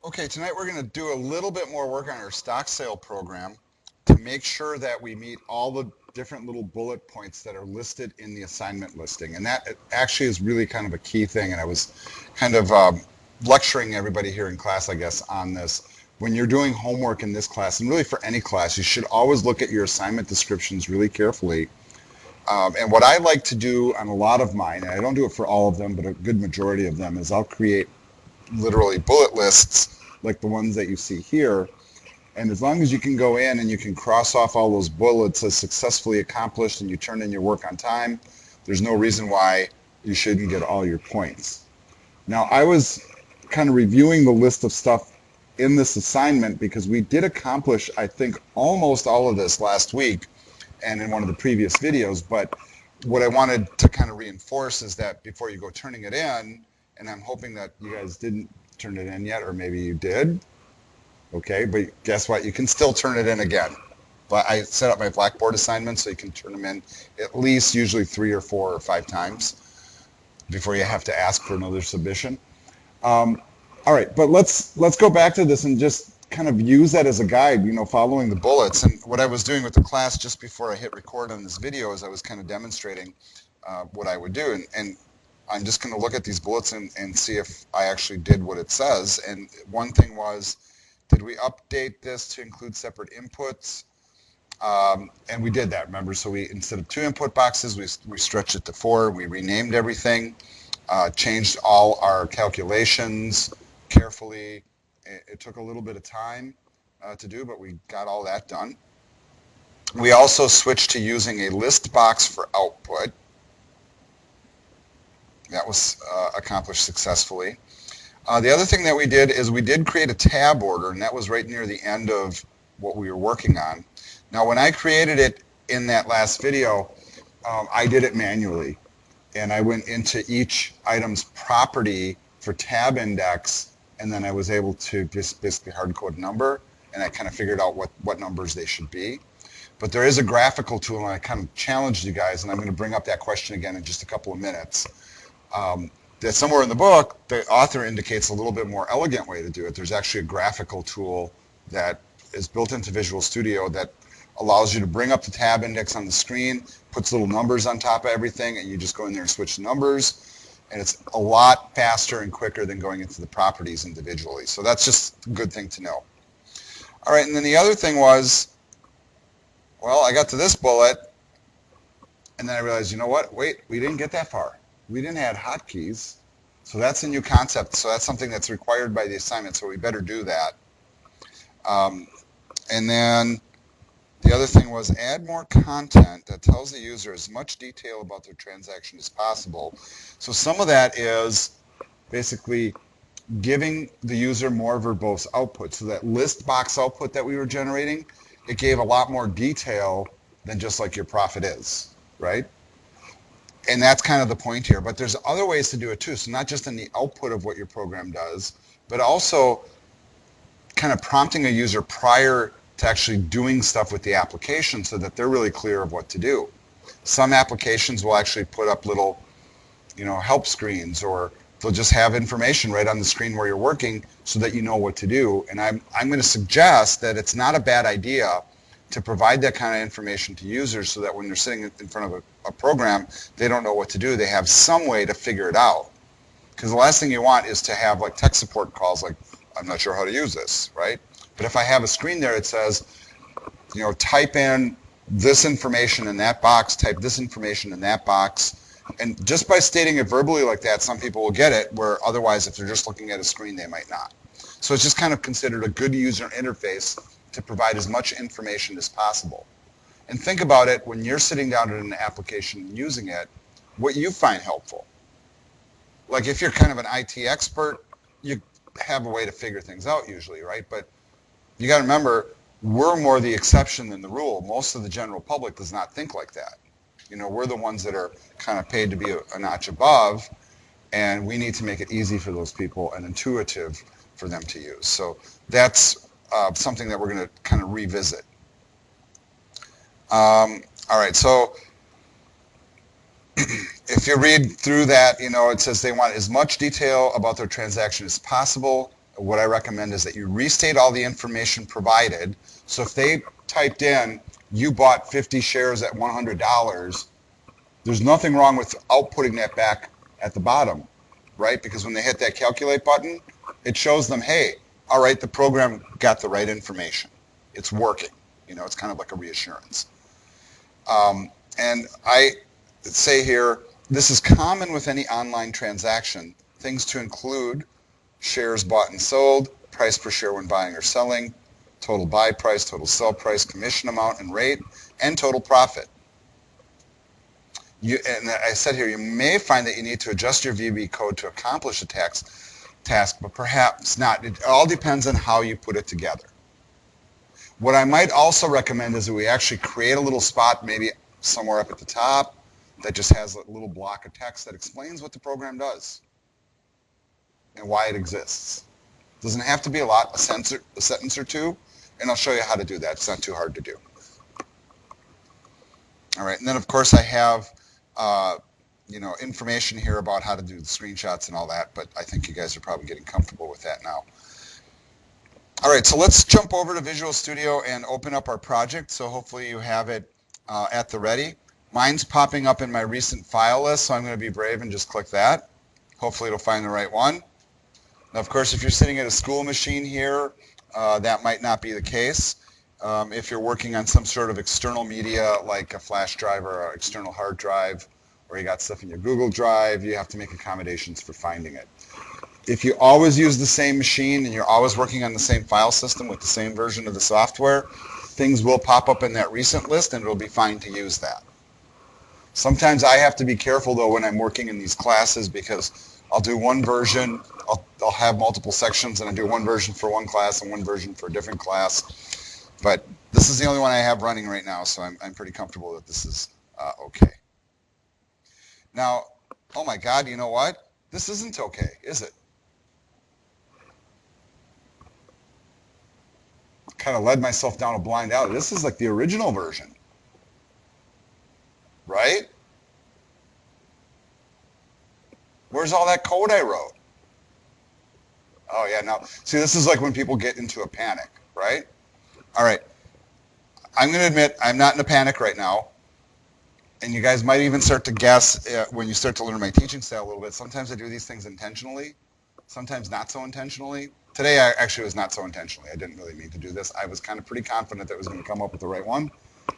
Okay, tonight we're going to do a little bit more work on our stock sale program to make sure that we meet all the different little bullet points that are listed in the assignment listing. And that actually is really kind of a key thing. And I was kind of lecturing everybody here in class, I guess, on this. When you're doing homework in this class, and really for any class, you should always look at your assignment descriptions really carefully. And what I like to do on a lot of mine, and I don't do it for all of them, but a good majority of them, is I'll create literally bullet lists like the ones that you see here. And as long as you can go in and you can cross off all those bullets as successfully accomplished and you turn in your work on time, there's no reason why you shouldn't get all your points. Now, I was kind of reviewing the list of stuff in this assignment because we did accomplish, I think, almost all of this last week and in one of the previous videos. But what I wanted to kind of reinforce is that before you go turning it in, and I'm hoping that you guys didn't turn it in yet, or maybe you did, okay, but guess what? You can still turn it in again. But I set up my Blackboard assignments so you can turn them in at least usually 3 or 4 or 5 times before you have to ask for another submission. All right, but let's go back to this and just kind of use that as a guide, following the bullets. And what I was doing with the class just before I hit record on this video is I was kind of demonstrating what I would do. And I'm just going to look at these bullets and see if I actually did what it says. And one thing was, did we update this to include separate inputs? And we did that, remember? So we, instead of 2 input boxes, we stretched it to 4. We renamed everything, changed all our calculations carefully. It took a little bit of time to do, but we got all that done. We also switched to using a list box for output. That was accomplished successfully. The other thing that we did is we did create a tab order, and that was right near the end of what we were working on. Now, when I created it in that last video, I did it manually. And I went into each item's property for tab index, and then I was able to just basically hard code a number, and I kind of figured out what numbers they should be. But there is a graphical tool, and I kind of challenged you guys, and I'm going to bring up that question again in just a couple of minutes. That somewhere in the book, the author indicates a little bit more elegant way to do it. There's actually a graphical tool that is built into Visual Studio that allows you to bring up the tab index on the screen, puts little numbers on top of everything, and you just go in there and switch the numbers. And it's a lot faster and quicker than going into the properties individually. So that's just a good thing to know. All right, and then the other thing was, well, I got to this bullet, and then I realized, you know what? Wait, we didn't get that far. We didn't add hotkeys. So that's a new concept. So that's something that's required by the assignment, so we better do that. And then the other thing was add more content that tells the user as much detail about their transaction as possible. So some of that is basically giving the user more verbose output. So that list box output that we were generating, it gave a lot more detail than just like your profit is, right? And that's kind of the point here. But there's other ways to do it too. So not just in the output of what your program does, but also kind of prompting a user prior to actually doing stuff with the application so that they're really clear of what to do. Some applications will actually put up little, help screens, or they'll just have information right on the screen where you're working so that you know what to do. And I'm going to suggest that it's not a bad idea to provide that kind of information to users so that when they're sitting in front of a program, they don't know what to do. They have some way to figure it out. Because the last thing you want is to have like tech support calls like, I'm not sure how to use this, right? But if I have a screen there, it says, type in this information in that box, type this information in that box. And just by stating it verbally like that, some people will get it, where otherwise if they're just looking at a screen, they might not. So it's just kind of considered a good user interface to provide as much information as possible. And think about it when you're sitting down at an application and using it, what you find helpful. Like if you're kind of an IT expert, you have a way to figure things out usually, right? But you got to remember, we're more the exception than the rule. Most of the general public does not think like that. We're the ones that are kind of paid to be a notch above, and we need to make it easy for those people and intuitive for them to use. So that's something that we're going to kind of revisit. All right, so if you read through that, it says they want as much detail about their transaction as possible. what I recommend is that you restate all the information provided. So if they typed in, you bought 50 shares at $100, there's nothing wrong with outputting that back at the bottom, right? Because when they hit that calculate button, it shows them, hey, all right, the program got the right information. It's working. You know, it's kind of like a reassurance. And I say here, this is common with any online transaction. Things to include: shares bought and sold, price per share when buying or selling, total buy price, total sell price, commission amount and rate, and total profit. And I said here, you may find that you need to adjust your VB code to accomplish a task, but perhaps not. It all depends on how you put it together. What I might also recommend is that we actually create a little spot, maybe somewhere up at the top, that just has a little block of text that explains what the program does and why it exists. Doesn't have to be a lot, a sentence or two, and I'll show you how to do that. It's not too hard to do. All right, and then of course I have information here about how to do the screenshots and all that, but I think you guys are probably getting comfortable with that now. All right, so let's jump over to Visual Studio and open up our project. So hopefully you have it at the ready. Mine's popping up in my recent file list, so I'm going to be brave and just click that. Hopefully it'll find the right one. Now, of course, if you're sitting at a school machine here, that might not be the case. If you're working on some sort of external media like a flash drive or an external hard drive, or you got stuff in your Google Drive, you have to make accommodations for finding it. If you always use the same machine and you're always working on the same file system with the same version of the software, things will pop up in that recent list and it'll be fine to use that. Sometimes I have to be careful though when I'm working in these classes, because I'll do one version, I'll have multiple sections, and I do one version for one class and one version for a different class. But this is the only one I have running right now, so I'm pretty comfortable that this is okay. Now, oh my God, you know what? This isn't okay, is it? Kind of led myself down a blind alley. This is like the original version, right? Where's all that code I wrote? Oh yeah, now, see, this is like when people get into a panic, right? All right, I'm going to admit I'm not in a panic right now, and you guys might even start to guess when you start to learn my teaching style a little bit. Sometimes I do these things intentionally, sometimes not so intentionally. Today I actually was not so intentionally. I didn't really mean to do this. I was kind of pretty confident that I was going to come up with the right one,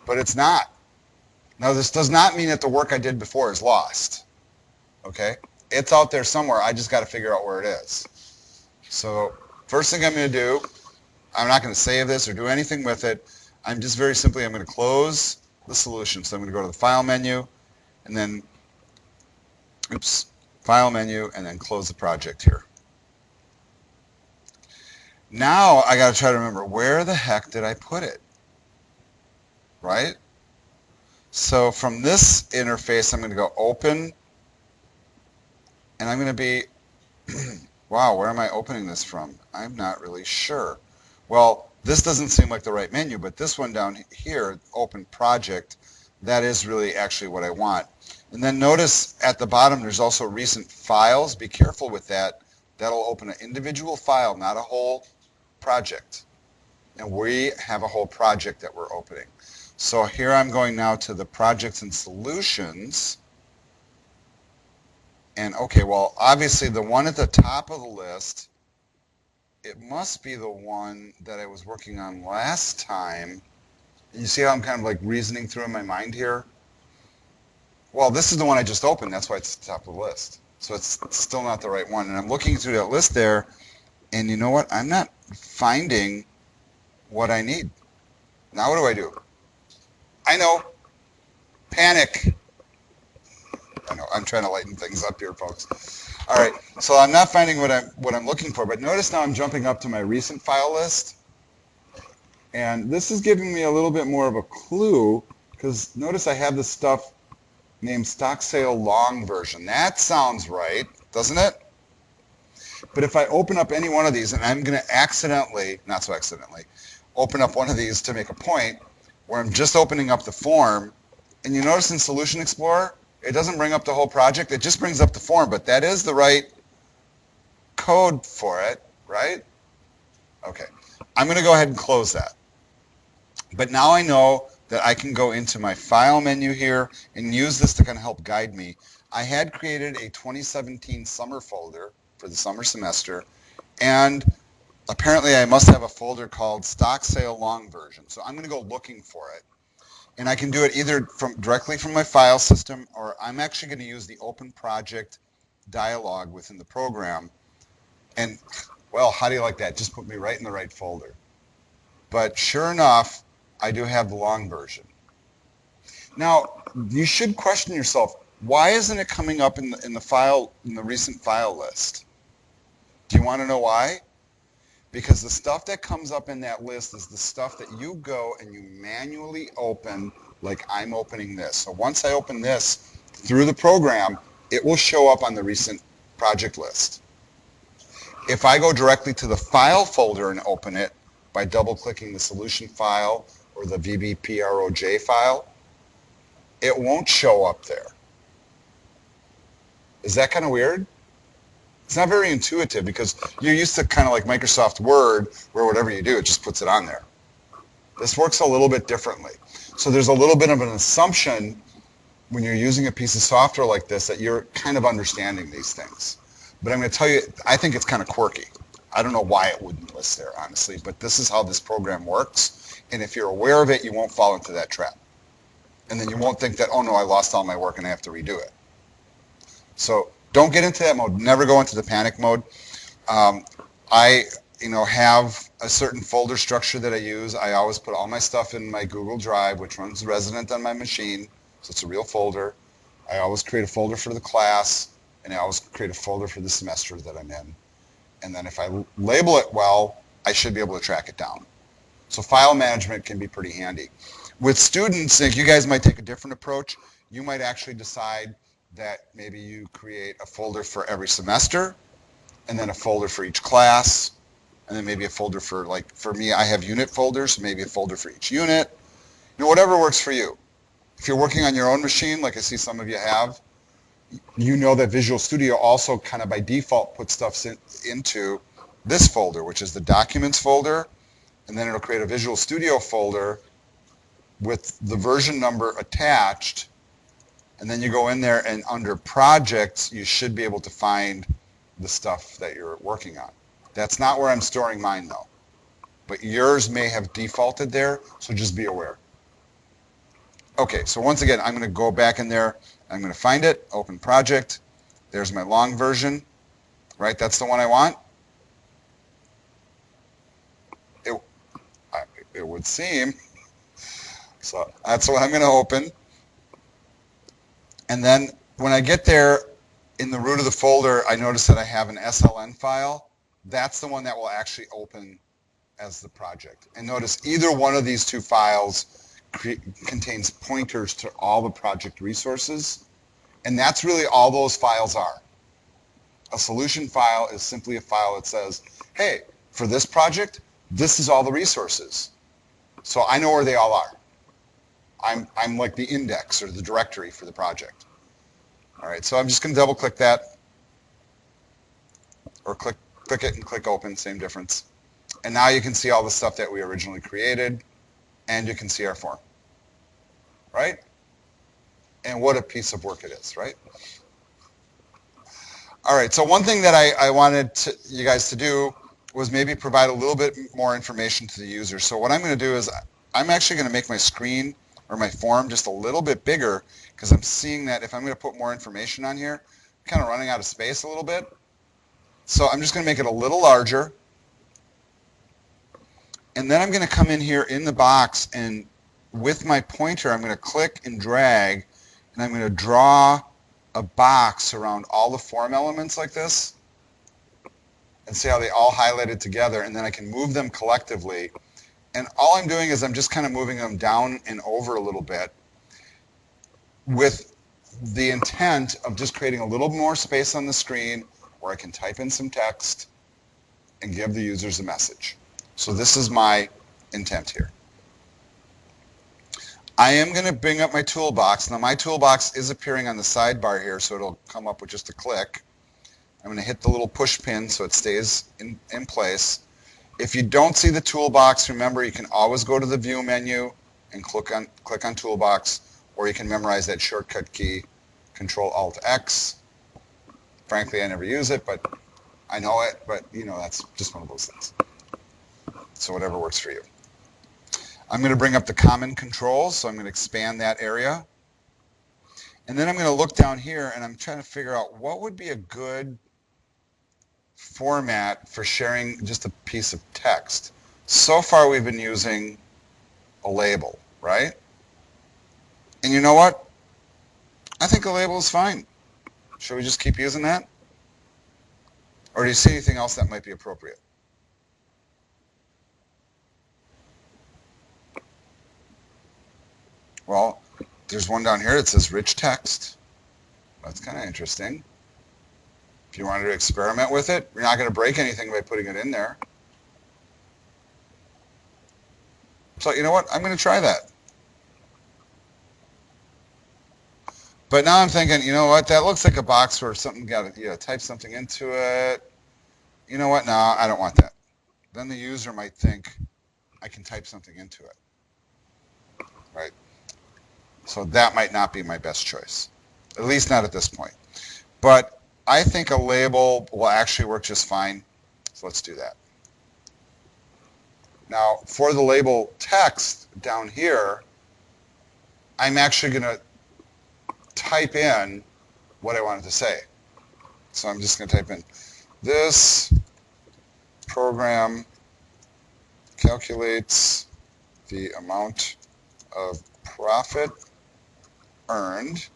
but it's not. Now, this does not mean that the work I did before is lost, okay? It's out there somewhere. I just got to figure out where it is. So first thing I'm going to do, I'm not going to save this or do anything with it. I'm just very simply, I'm going to close the solution. So I'm going to go to the File menu, and then, File menu, and then close the project here. Now I got to try to remember, where the heck did I put it, right? So from this interface, I'm going to go Open, and I'm going to be, wow, where am I opening this from? I'm not really sure. Well, this doesn't seem like the right menu, but this one down here, Open Project, that is really actually what I want. And then notice at the bottom there's also Recent Files. Be careful with that. That'll open an individual file, not a whole project. And we have a whole project that we're opening. So here I'm going now to the Projects and Solutions. And okay, well, obviously the one at the top of the list, it must be the one that I was working on last time. You see how I'm kind of like reasoning through in my mind here? Well, this is the one I just opened. That's why it's at the top of the list. So it's still not the right one. And I'm looking through that list there, and you know what? I'm not finding what I need. Now what do I do? I know. Panic. I know. I'm trying to lighten things up here, folks. All right. So I'm not finding what I'm looking for. But notice now I'm jumping up to my recent file list. And this is giving me a little bit more of a clue, because notice I have this stuff named Stock Sale Long Version. That sounds right, doesn't it? But if I open up any one of these, and I'm going to accidentally, not so accidentally, open up one of these to make a point where I'm just opening up the form, and you notice in Solution Explorer, it doesn't bring up the whole project, it just brings up the form, but that is the right code for it, right? Okay, I'm going to go ahead and close that. But now I know that I can go into my file menu here and use this to kind of help guide me. I had created a 2017 summer folder for the summer semester, and apparently I must have a folder called stock sale long version. So I'm going to go looking for it. And I can do it either directly from my file system, or I'm actually going to use the open project dialog within the program. And well, how do you like that? Just put me right in the right folder. But sure enough, I do have the long version. Now, you should question yourself, why isn't it coming up in the recent file list? Do you want to know why? Because the stuff that comes up in that list is the stuff that you go and you manually open, like I'm opening this. So once I open this through the program, it will show up on the recent project list. If I go directly to the file folder and open it by double-clicking the solution file or the VBPROJ file, it won't show up there. Is that kind of weird? It's not very intuitive because you're used to kind of like Microsoft Word where whatever you do, it just puts it on there. This works a little bit differently. So there's a little bit of an assumption when you're using a piece of software like this that you're kind of understanding these things. But I'm going to tell you, I think it's kind of quirky. I don't know why it wouldn't list there, honestly, but this is how this program works. And if you're aware of it, you won't fall into that trap. And then you won't think that, oh no, I lost all my work and I have to redo it. So don't get into that mode. Never go into the panic mode. I have a certain folder structure that I use. I always put all my stuff in my Google Drive, which runs resident on my machine. So it's a real folder. I always create a folder for the class, and I always create a folder for the semester that I'm in. And then if I label it well, I should be able to track it down. So file management can be pretty handy. With students, if you guys might take a different approach, you might actually decide that maybe you create a folder for every semester, and then a folder for each class, and then maybe a folder for, like, for me, I have unit folders, so maybe a folder for each unit. Whatever works for you. If you're working on your own machine, like I see some of you have, you know that Visual Studio also kind of by default puts stuff into this folder, which is the Documents folder, and then it'll create a Visual Studio folder with the version number attached, and then you go in there and under Projects, you should be able to find the stuff that you're working on. That's not where I'm storing mine though, but yours may have defaulted there, so just be aware. Okay, so once again, I'm going to go back in there. I'm going to find it, open project. There's my long version, right? That's the one I want. It would seem. So that's what I'm going to open. And then when I get there, in the root of the folder, I notice that I have an SLN file. That's the one that will actually open as the project. And notice either one of these two files contains pointers to all the project resources, and that's really all those files are. A solution file is simply a file that says, hey, for this project, this is all the resources. So I know where they all are. I'm like the index or the directory for the project. All right, so I'm just going to double click that, or click it and click open, same difference. And now you can see all the stuff that we originally created, and you can see our form, right? And what a piece of work it is, right? All right, so one thing that I wanted you guys to do was maybe provide a little bit more information to the user. So what I'm going to do is I'm actually going to make my screen or my form just a little bit bigger because I'm seeing that if I'm going to put more information on here, I'm kind of running out of space a little bit. So I'm just going to make it a little larger. And then I'm going to come in here in the box, and with my pointer, I'm going to click and drag, and I'm going to draw a box around all the form elements like this, and see how they all highlighted together, and then I can move them collectively. And all I'm doing is I'm just kind of moving them down and over a little bit with the intent of just creating a little more space on the screen where I can type in some text and give the users a message. So this is my intent here. I am going to bring up my toolbox. Now my toolbox is appearing on the sidebar here, so it'll come up with just a click. I'm going to hit the little push pin so it stays in place. If you don't see the toolbox, remember you can always go to the View menu and click on Toolbox, or you can memorize that shortcut key, Control-Alt-X. Frankly, I never use it, but I know it, but you know, that's just one of those things. So whatever works for you. I'm going to bring up the common controls, so I'm going to expand that area. And then I'm going to look down here and I'm trying to figure out what would be a good format for sharing just a piece of text. So far we've been using a label, right? And you know what? I think a label is fine. Should we just keep using that? Or do you see anything else that might be appropriate? Well, there's one down here that says rich text. That's kind of interesting. If you wanted to experiment with it, you're not going to break anything by putting it in there. So you know what? I'm going to try that. But now I'm thinking, you know what? That looks like a box where something got to, type something into it. You know what? No, I don't want that. Then the user might think I can type something into it, right? So that might not be my best choice, at least not at this point. But I think a label will actually work just fine. So let's do that. Now, for the label text down here, I'm actually going to type in what I wanted to say. So I'm just going to type in, this program calculates the amount of profit earned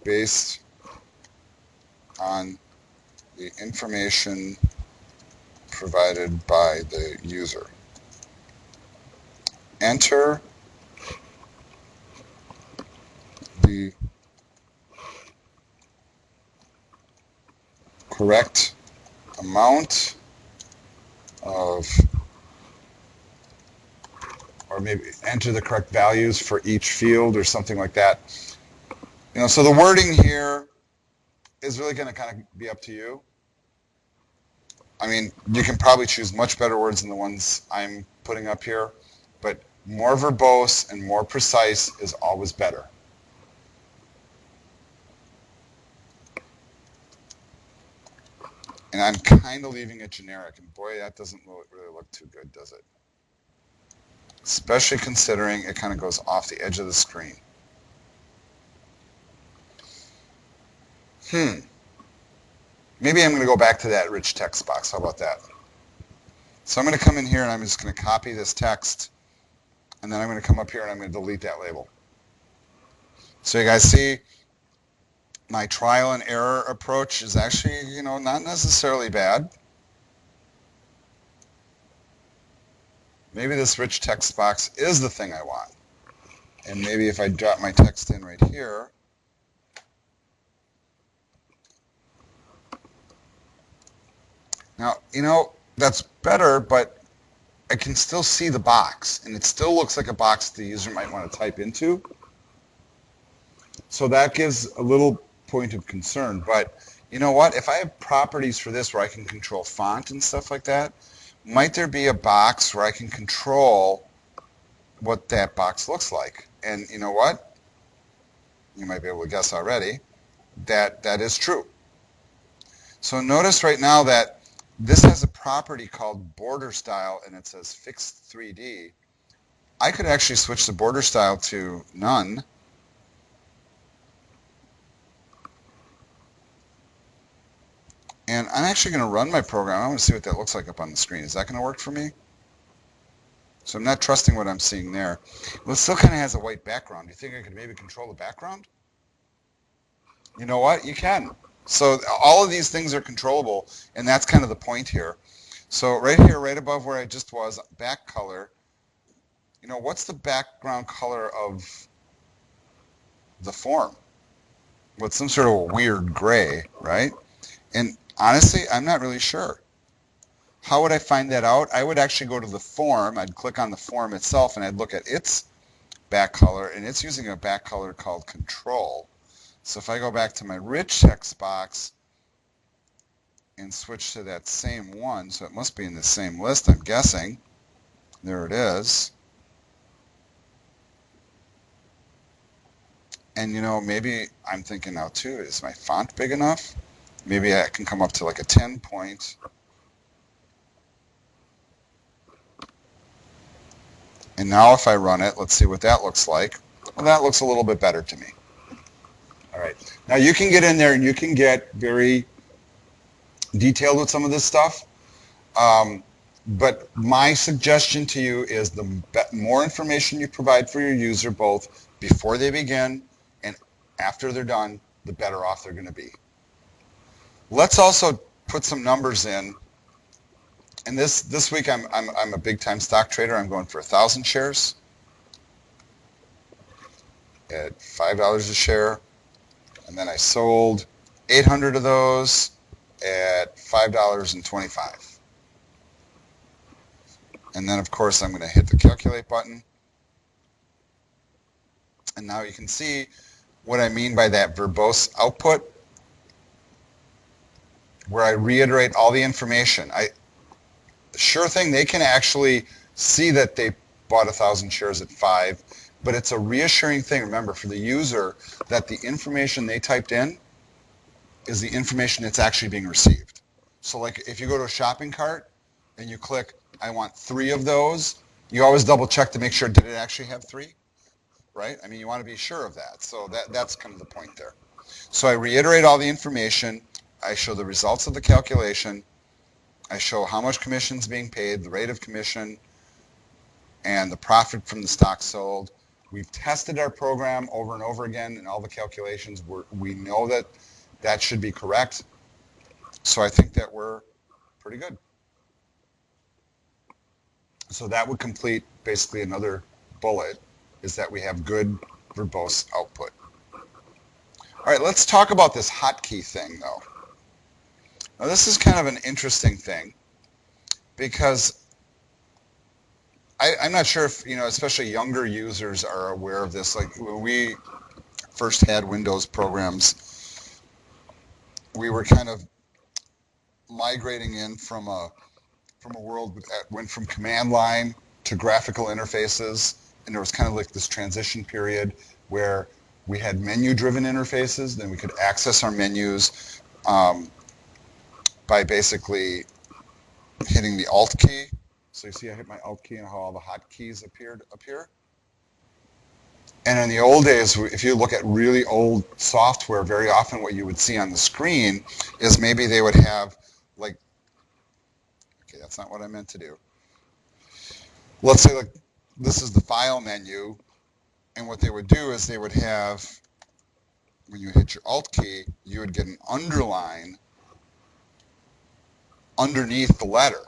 based on the information provided by the user. Enter the correct amount of, or maybe enter the correct values for each field or something like that. You know, so the wording here is really going to kind of be up to you. I mean, you can probably choose much better words than the ones I'm putting up here, but more verbose and more precise is always better. And I'm kind of leaving it generic, and boy, that doesn't really look too good, does it? Especially considering it kind of goes off the edge of the screen. Maybe I'm going to go back to that rich text box. How about that? So I'm going to come in here and I'm just going to copy this text, and then I'm going to come up here and I'm going to delete that label. So you guys see my trial and error approach is actually, you know, not necessarily bad. Maybe this rich text box is the thing I want. And maybe if I drop my text in right here, now, you know, that's better, but I can still see the box, and it still looks like a box the user might want to type into. So that gives a little point of concern. But you know what? If I have properties for this where I can control font and stuff like that, might there be a box where I can control what that box looks like? And you know what? You might be able to guess already that that is true. So notice right now that this has a property called border style, and it says fixed 3D. I could actually switch the border style to none. And I'm actually going to run my program. I want to see what that looks like up on the screen. Is that going to work for me? So I'm not trusting what I'm seeing there. Well, it still kind of has a white background. Do you think I could maybe control the background? You know what? You can. So all of these things are controllable, and that's kind of the point here. So right here, right above where I just was, back color, you know, what's the background color of the form? Well, it's some sort of a weird gray, right? And honestly, I'm not really sure. How would I find that out? I would actually go to the form. I'd click on the form itself, and I'd look at its back color, and it's using a back color called control. So if I go back to my rich text box and switch to that same one, so it must be in the same list, I'm guessing. There it is. And you know, maybe I'm thinking now too, is my font big enough? Maybe I can come up to like a 10 point. And now if I run it, let's see what that looks like. Well, that looks a little bit better to me. All right. Now you can get in there and you can get very detailed with some of this stuff. But my suggestion to you is the more information you provide for your user, both before they begin and after they're done, the better off they're going to be. Let's also put some numbers in. And this week I'm a big time stock trader. I'm going for 1,000 shares at $5 a share, and then I sold 800 of those at $5.25. And then of course I'm going to hit the calculate button. And now you can see what I mean by that verbose output, where I reiterate all the information. Sure thing, they can actually see that they bought 1,000 shares at 5, but it's a reassuring thing, remember, for the user that the information they typed in is the information that's actually being received. So like if you go to a shopping cart and you click, I want 3 of those, you always double check to make sure, did it actually have 3? Right? I mean, you want to be sure of that. So that's kind of the point there. So I reiterate all the information. I show the results of the calculation. I show how much commission is being paid, the rate of commission, and the profit from the stock sold. We've tested our program over and over again in all the calculations. We know that that should be correct. So I think that we're pretty good. So that would complete basically another bullet, is that we have good verbose output. All right, let's talk about this hotkey thing, though. Now, this is kind of an interesting thing because I'm not sure if, especially younger users are aware of this. Like when we first had Windows programs, we were kind of migrating in from a world that went from command line to graphical interfaces, and there was kind of like this transition period where we had menu-driven interfaces. Then we could access our menus by basically hitting the Alt key. So you see I hit my Alt key and how all the hotkeys appeared up here. And in the old days, if you look at really old software, very often what you would see on the screen is maybe they would have like, okay, that's not what I meant to do. Let's say like this is the file menu, and what they would do is they would have, when you hit your Alt key, you would get an underline underneath the letter,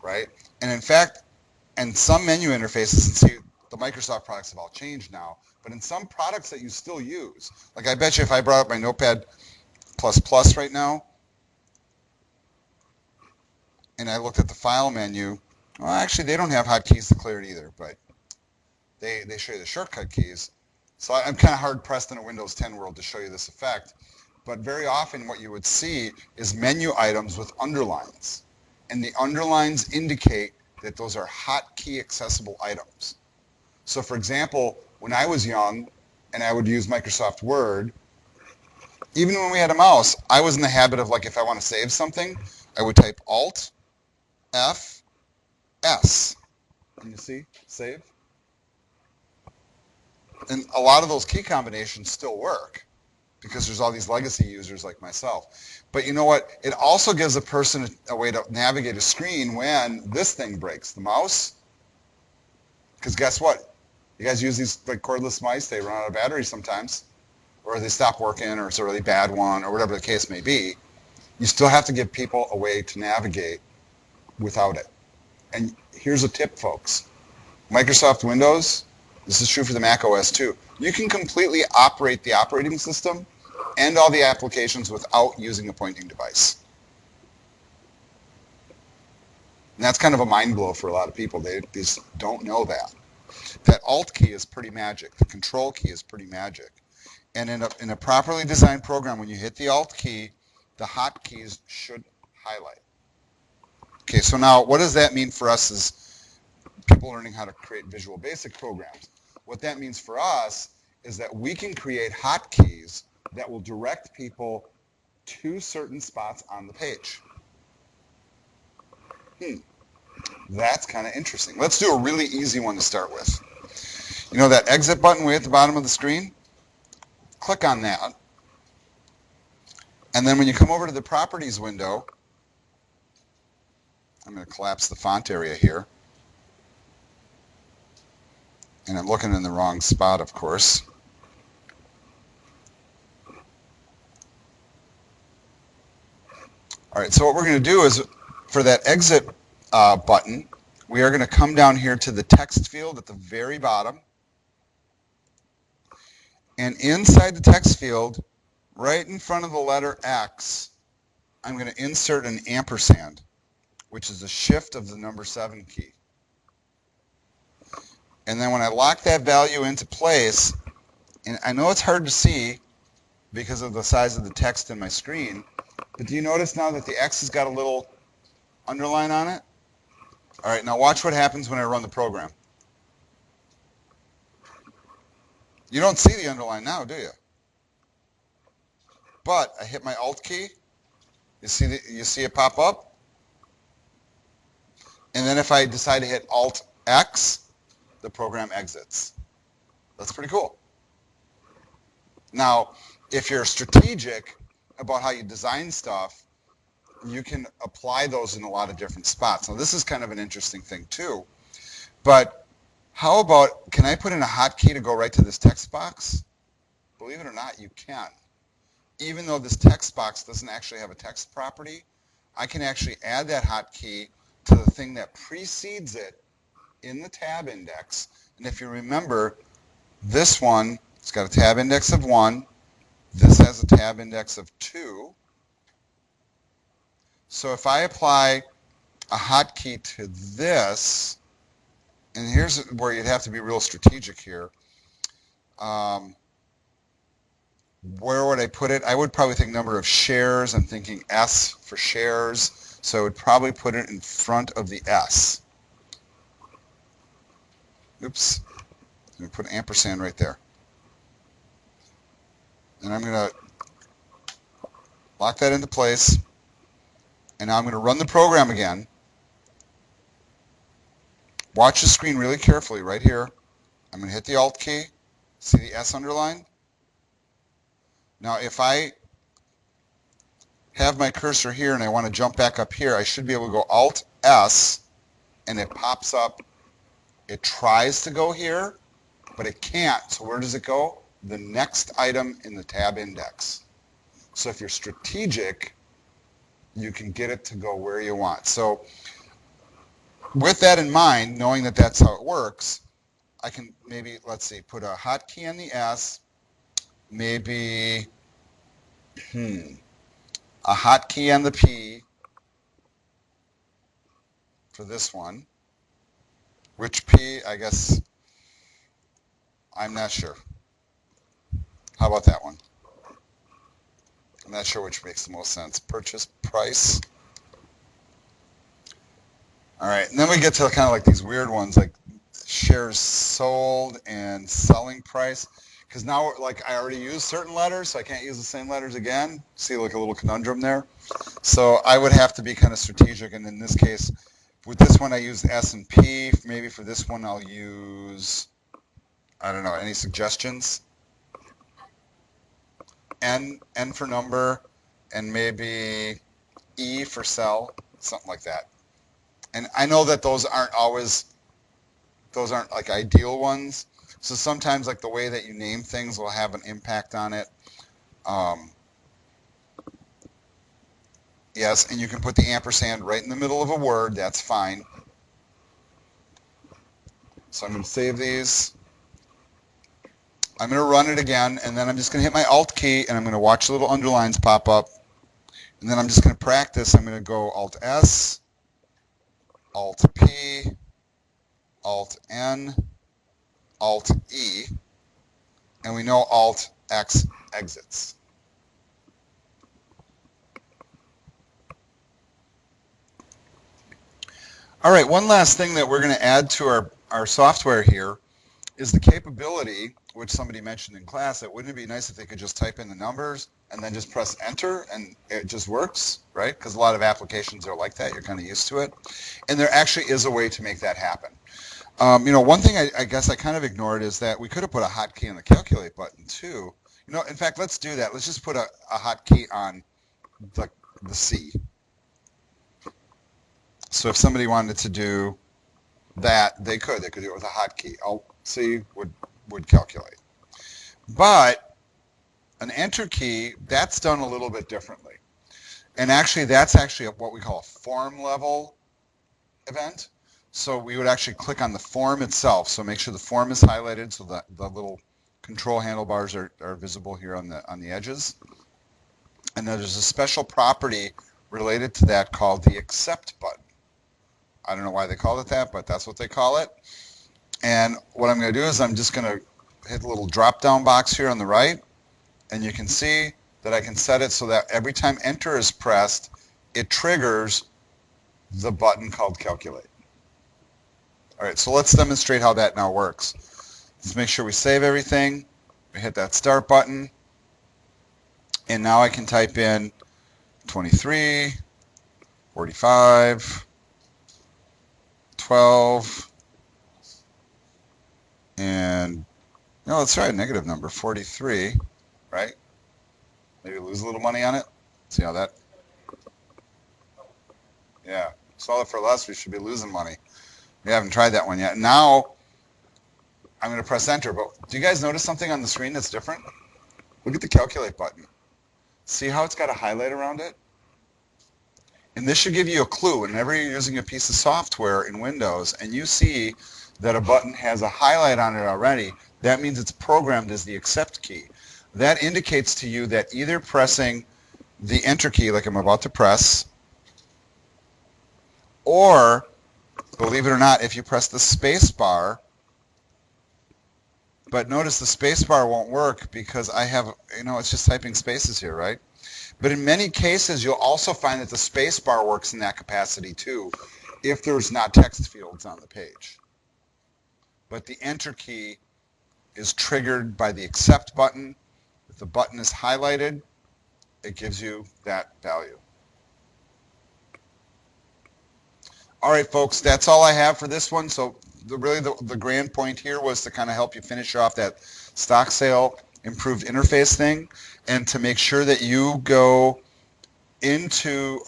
right? And in fact, in some menu interfaces, and see, the Microsoft products have all changed now, but in some products that you still use, like I bet you if I brought up my Notepad++ right now, and I looked at the file menu, well, actually they don't have hotkeys declared either, but they show you the shortcut keys. So I'm kind of hard pressed in a Windows 10 world to show you this effect, but very often what you would see is menu items with underlines, and the underlines indicate that those are hotkey accessible items. So for example, when I was young and I would use Microsoft Word, even when we had a mouse, I was in the habit of, like, if I want to save something, I would type Alt, F, S. And you see, save. And a lot of those key combinations still work because there's all these legacy users like myself. But you know what? It also gives a person a way to navigate a screen when this thing breaks, the mouse. Because guess what? You guys use these like cordless mice, they run out of battery sometimes, or they stop working, or it's a really bad one, or whatever the case may be. You still have to give people a way to navigate without it. And here's a tip, folks. Microsoft Windows, this is true for the Mac OS too. You can completely operate the operating system and all the applications without using a pointing device. And that's kind of a mind blow for a lot of people. They just don't know that. That Alt key is pretty magic. The Control key is pretty magic. And in a properly designed program, when you hit the Alt key, the hotkeys should highlight. Okay, so now what does that mean for us as people learning how to create Visual Basic programs? What that means for us is that we can create hotkeys that will direct people to certain spots on the page. That's kind of interesting. Let's do a really easy one to start with. You know that exit button way at the bottom of the screen? Click on that. And then when you come over to the properties window, I'm going to collapse the font area here. And I'm looking in the wrong spot, of course. All right, so what we're going to do is for that exit button, we are going to come down here to the text field at the very bottom. And inside the text field, right in front of the letter X, I'm going to insert an ampersand, which is a shift of the number 7 key. And then when I lock that value into place, and I know it's hard to see because of the size of the text in my screen, but do you notice now that the X has got a little underline on it? All right, now watch what happens when I run the program. You don't see the underline now, do you? But I hit my Alt key. You see it pop up? And then if I decide to hit Alt X, the program exits. That's pretty cool. Now, if you're strategic about how you design stuff, you can apply those in a lot of different spots. Now, this is kind of an interesting thing too. But how about, can I put in a hotkey to go right to this text box? Believe it or not, you can. Even though this text box doesn't actually have a text property, I can actually add that hotkey to the thing that precedes it in the tab index. And if you remember, this one, it's got a tab index of 1. This has a tab index of 2. So if I apply a hotkey to this, and here's where you'd have to be real strategic here. Where would I put it? I would probably think number of shares. I'm thinking S for shares. So I would probably put it in front of the S. Oops. I'm going to put an ampersand right there. And I'm going to lock that into place. And now I'm going to run the program again. Watch the screen really carefully right here. I'm going to hit the Alt key. See the S underline? Now if I have my cursor here and I want to jump back up here, I should be able to go Alt S and it pops up. It tries to go here, but it can't. So where does it go? The next item in the tab index. So if you're strategic, you can get it to go where you want. So with that in mind, knowing that that's how it works, I can maybe, let's see, put a hotkey on the S, maybe a hotkey on the P for this one. Which P, I guess, I'm not sure. How about that one? I'm not sure which makes the most sense. Purchase price. All right, and then we get to kind of like these weird ones like shares sold and selling price. Because now, like, I already used certain letters, so I can't use the same letters again. See, like a little conundrum there. So I would have to be kind of strategic, and in this case, with this one I use S and P. Maybe for this one I'll use, I don't know, any suggestions? N for number, and maybe E for sell, something like that. And I know that those aren't like ideal ones. So sometimes like the way that you name things will have an impact on it. Yes, and you can put the ampersand right in the middle of a word. That's fine. So I'm going to save these. I'm going to run it again, and then I'm just going to hit my Alt key, and I'm going to watch the little underlines pop up. And then I'm just going to practice. I'm going to go Alt S, Alt P, Alt N, Alt E, and we know Alt X exits. All right, one last thing that we're going to add to our software here is the capability, which somebody mentioned in class, that wouldn't it be nice if they could just type in the numbers and then just press enter and it just works, right? Because a lot of applications are like that. You're kind of used to it. And there actually is a way to make that happen. One thing I guess I kind of ignored is that we could have put a hotkey on the calculate button too. In fact, let's do that. Let's just put a hotkey on the C. So if somebody wanted to do that, they could do it with a hotkey. C would calculate. But an enter key, that's done a little bit differently. And actually, that's actually what we call a form level event. So we would actually click on the form itself. So make sure the form is highlighted so that the little control handlebars are visible here on the edges. And then there's a special property related to that called the accept button. I don't know why they call it that, but that's what they call it. And what I'm going to do is I'm just going to hit the little drop down box here on the right. And you can see that I can set it so that every time enter is pressed, it triggers the button called calculate. All right, so let's demonstrate how that now works. Let's make sure we save everything. We hit that start button. And now I can type in 23, 45, 12, and let's try a negative number, 43, right? Maybe lose a little money on it. See how that? Yeah, sell it for less, we should be losing money. We haven't tried that one yet. Now, I'm going to press enter, but do you guys notice something on the screen that's different? Look at the calculate button. See how it's got a highlight around it? And this should give you a clue. Whenever you're using a piece of software in Windows and you see that a button has a highlight on it already, that means it's programmed as the accept key. That indicates to you that either pressing the enter key, like I'm about to press, or, believe it or not, if you press the space bar, but notice the space bar won't work because I have, it's just typing spaces here, right? But in many cases, you'll also find that the space bar works in that capacity too, if there's not text fields on the page. But the enter key is triggered by the accept button. If the button is highlighted, it gives you that value. All right, folks, that's all I have for this one. So really the grand point here was to kind of help you finish off that stock sale improved interface thing, and to make sure that you go into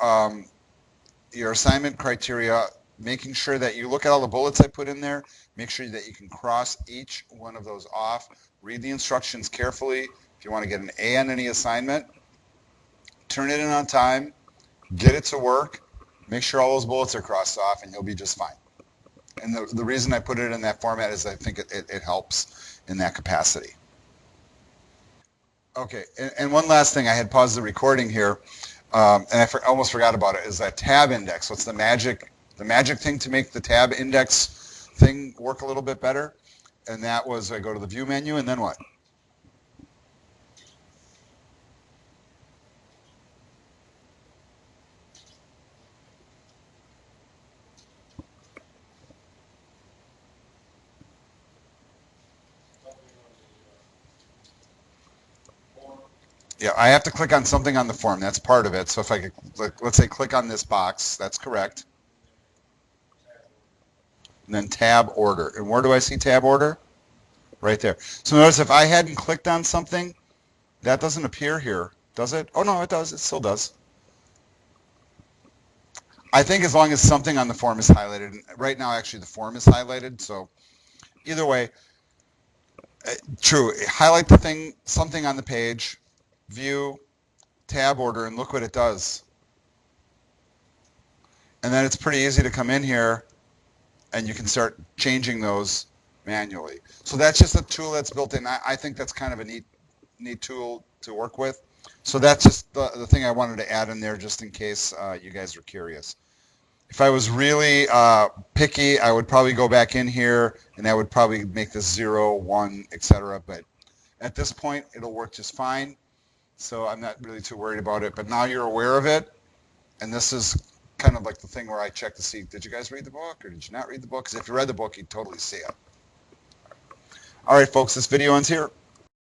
your assignment criteria, making sure that you look at all the bullets I put in there, make sure that you can cross each one of those off, read the instructions carefully. If you want to get an A on any assignment, turn it in on time, get it to work, make sure all those bullets are crossed off, and you'll be just fine. And the reason I put it in that format is I think it helps in that capacity. Okay, and one last thing, I had paused the recording here, and I almost forgot about it, is that tab index. What's the magic thing to make the tab index thing work a little bit better? And that was, I go to the view menu, and then what? Yeah, I have to click on something on the form. That's part of it. So if I could, let's say, click on this box, that's correct. And then tab order. And where do I see tab order? Right there. So notice if I hadn't clicked on something, that doesn't appear here, does it? Oh, no, it does. It still does. I think as long as something on the form is highlighted. Right now, actually, the form is highlighted. So either way, true. Highlight the thing, something on the page, view, tab order, and look what it does. And then it's pretty easy to come in here and you can start changing those manually. So that's just a tool that's built in. I think that's kind of a neat tool to work with. So that's just the thing I wanted to add in there just in case you guys are curious. If I was really picky, I would probably go back in here and I would probably make this 0, 1, etc. But At this point, it'll work just fine. So I'm not really too worried about it. But now you're aware of it. And this is kind of like the thing where I check to see, did you guys read the book or did you not read the book? Because if you read the book, you'd totally see it. All right, folks, this video ends here.